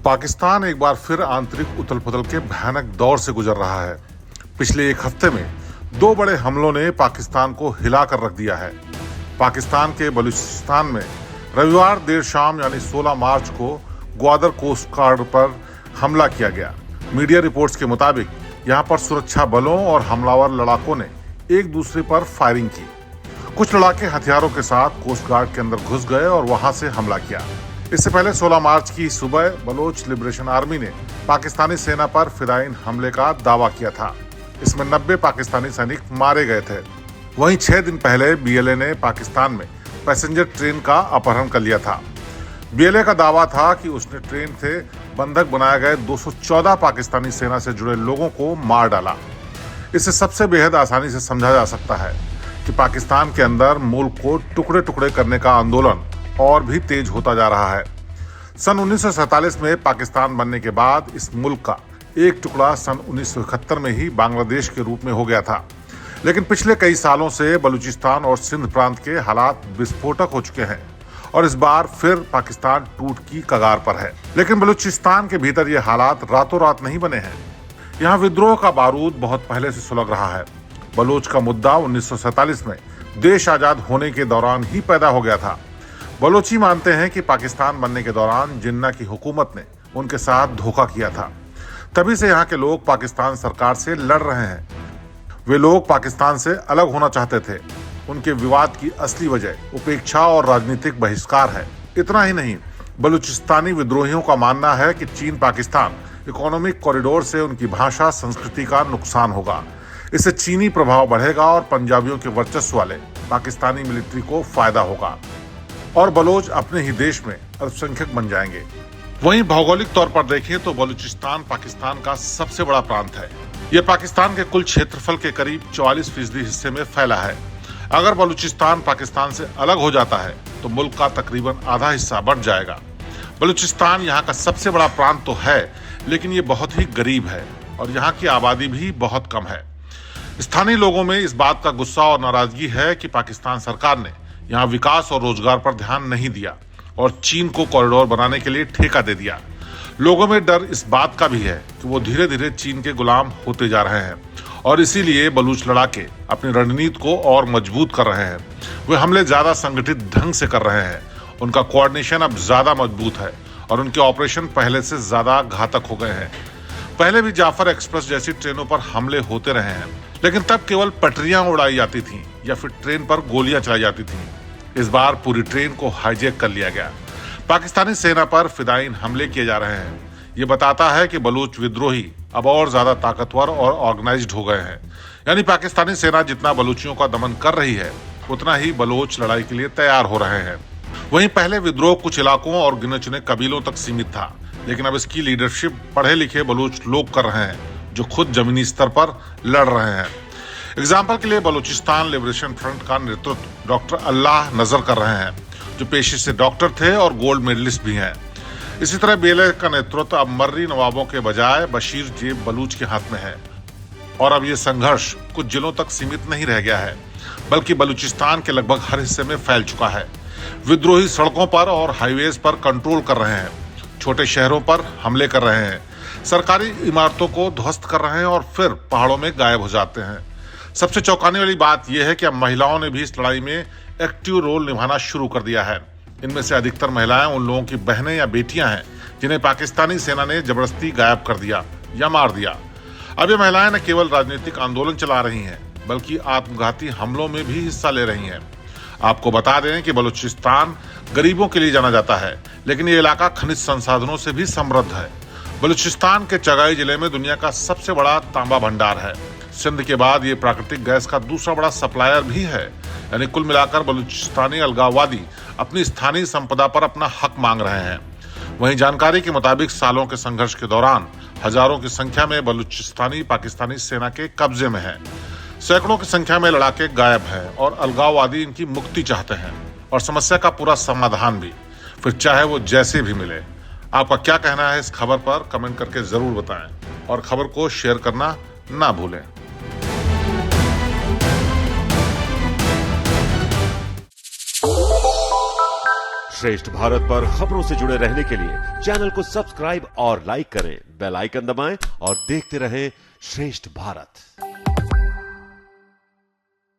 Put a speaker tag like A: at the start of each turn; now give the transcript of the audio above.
A: पाकिस्तान एक बार फिर आंतरिक उथल-पुथल के भयानक दौर से गुजर रहा है। पिछले एक हफ्ते में दो बड़े हमलों ने पाकिस्तान को हिलाकर रख दिया है। पाकिस्तान के बलूचिस्तान में रविवार देर शाम यानी 16 मार्च को ग्वादर कोस्ट गार्ड पर हमला किया गया। मीडिया रिपोर्ट्स के मुताबिक यहां पर सुरक्षा बलों और हमलावर लड़ाकों ने एक दूसरे पर फायरिंग की। कुछ लड़ाके हथियारों के साथ कोस्ट गार्ड के अंदर घुस गए और वहां से हमला किया। इससे पहले 16 मार्च की सुबह बलोच लिबरेशन आर्मी ने पाकिस्तानी सेना पर फिदायीन हमले का दावा किया था। इसमें 90 पाकिस्तानी सैनिक मारे गए थे। वहीं 6 दिन पहले बीएलए ने पाकिस्तान में पैसेंजर ट्रेन का अपहरण कर लिया था। बीएलए का दावा था कि उसने ट्रेन से बंधक बनाए गए 214 पाकिस्तानी सेना से जुड़े लोगों को मार डाला। इसे सबसे बेहद आसानी से समझा जा सकता है कि पाकिस्तान के अंदर मुल्क को टुकड़े टुकड़े करने का आंदोलन और भी तेज होता जा रहा है। सन 1947 में पाकिस्तान बनने के बाद इस मुल्क का एक टुकड़ा सन 1971 में ही बांग्लादेश के रूप में हो गया था। लेकिन पिछले कई सालों से बलूचिस्तान और सिंध प्रांत के हालात विस्फोटक हो चुके हैं और इस बार फिर पाकिस्तान टूट की कगार पर है। लेकिन बलूचिस्तान के भीतर ये हालात रातों रात नहीं बने हैं। यहाँ विद्रोह का बारूद बहुत पहले से सुलग रहा है। बलोच का मुद्दा 1947 में देश आजाद होने के दौरान ही पैदा हो गया था। बलोची मानते हैं कि पाकिस्तान बनने के दौरान जिन्ना की हुकूमत ने उनके साथ धोखा किया था। तभी से यहाँ के लोग पाकिस्तान सरकार से लड़ रहे हैं। वे लोग पाकिस्तान से अलग होना चाहते थे। उनके विवाद की असली वजह उपेक्षा और राजनीतिक बहिष्कार है। इतना ही नहीं, बलूचिस्तानी विद्रोहियों का मानना है कि चीन पाकिस्तान इकोनॉमिक कॉरिडोर से उनकी भाषा संस्कृति का नुकसान होगा। इससे चीनी प्रभाव बढ़ेगा और पंजाबियों के वर्चस्व वाले पाकिस्तानी मिलिट्री को फायदा होगा और बलोच अपने ही देश में अल्पसंख्यक बन जाएंगे। वहीं भौगोलिक तौर पर देखें तो बलूचिस्तान पाकिस्तान का सबसे बड़ा प्रांत है। यह पाकिस्तान के कुल क्षेत्रफल के करीब 44% हिस्से में फैला है। अगर बलूचिस्तान पाकिस्तान से अलग हो जाता है तो मुल्क का तकरीबन आधा हिस्सा बढ़ जाएगा। बलूचिस्तान यहाँ का सबसे बड़ा प्रांत तो है, लेकिन ये बहुत ही गरीब है और यहाँ की आबादी भी बहुत कम है। स्थानीय लोगों में इस बात का गुस्सा और नाराजगी है कि पाकिस्तान सरकार ने यहाँ विकास और रोजगार पर ध्यान नहीं दिया और चीन को कॉरिडोर बनाने के लिए ठेका दे दिया। लोगों में डर इस बात का भी है कि वो धीरे धीरे चीन के गुलाम होते जा रहे हैं और इसीलिए बलूच लड़ाके अपनी रणनीति को और मजबूत कर रहे हैं। वे हमले ज्यादा संगठित ढंग से कर रहे हैं। उनका कोऑर्डिनेशन अब ज्यादा मजबूत है और उनके ऑपरेशन पहले से ज्यादा घातक हो गए हैं। पहले भी जाफर एक्सप्रेस जैसी ट्रेनों पर हमले होते रहे हैं, लेकिन तब केवल पटरियां उड़ाई जाती थीं या फिर ट्रेन पर गोलियां चलाई जाती थीं। इस बार पूरी ट्रेन को हाईजैक कर लिया गया। पाकिस्तानी सेना पर फिदायीन हमले किए जा रहे हैं। ये बताता है कि बलूच विद्रोही अब और ज्यादा ताकतवर और ऑर्गेनाइज्ड हो गए हैं। यानी पाकिस्तानी सेना जितना बलूचियों का दमन कर रही है, उतना ही बलोच लड़ाई के लिए तैयार हो रहे हैं। वहीं पहले विद्रोह कुछ इलाकों और गिने चुने कबीलों तक सीमित था, लेकिन अब इसकी लीडरशिप पढ़े लिखे बलूच लोग कर रहे हैं जो खुद जमीनी स्तर पर लड़ रहे हैं। एग्जाम्पल के लिए बलूचिस्तान लिबरेशन फ्रंट का नेतृत्व डॉक्टर अल्लाह नजर कर रहे हैं, जो पेशे से डॉक्टर थे और गोल्ड मेडलिस्ट भी हैं। इसी तरह बीएलए का नेतृत्व अब मर्री नवाबों के बजाय बशीर जेब बलूच के हाथ में है और अब ये संघर्ष कुछ जिलों तक सीमित नहीं रह गया है, बल्कि बलूचिस्तान के लगभग हर हिस्से में फैल चुका है। विद्रोही सड़कों पर और हाईवेज पर कंट्रोल कर रहे हैं, छोटे शहरों पर हमले कर रहे हैं, सरकारी इमारतों को ध्वस्त कर रहे हैं और फिर पहाड़ों में गायब हो जाते हैं। सबसे चौंकाने वाली बात यह है कि अब महिलाओं ने भी इस लड़ाई में एक्टिव रोल निभाना शुरू कर दिया है। इनमें से अधिकतर महिलाएं उन लोगों की बहनें या बेटियां हैं जिन्हें पाकिस्तानी सेना ने जबरदस्ती गायब कर दिया या मार दिया। अब ये महिलाएं न केवल राजनीतिक आंदोलन चला रही हैं, बल्कि आत्मघाती हमलों में भी हिस्सा ले रही हैं। आपको बता दें कि बलूचिस्तान गरीबों के लिए जाना जाता है, लेकिन ये इलाका खनिज संसाधनों से भी समृद्ध है। बलूचिस्तान के चगाई जिले में दुनिया का सबसे बड़ा तांबा भंडार है। सिंध के बाद ये प्राकृतिक गैस का दूसरा बड़ा सप्लायर भी है। यानी कुल मिलाकर बलूचिस्तानी अलगाववादी अपनी स्थानीय संपदा पर अपना हक मांग रहे हैं। वहीं जानकारी के मुताबिक सालों के संघर्ष के दौरान हजारों की संख्या में बलूचिस्तानी पाकिस्तानी सेना के कब्जे में है। सैकड़ों की संख्या में लड़ाके गायब हैं और अलगाववादी इनकी मुक्ति चाहते हैं और समस्या का पूरा समाधान भी, फिर चाहे वो जैसे भी मिले। आपका क्या कहना है इस खबर पर कमेंट करके जरूर बताएं और खबर को शेयर करना ना भूलें।
B: श्रेष्ठ भारत पर खबरों से जुड़े रहने के लिए चैनल को सब्सक्राइब और लाइक करें, बेल आइकन दबाएं और देखते रहें श्रेष्ठ भारत।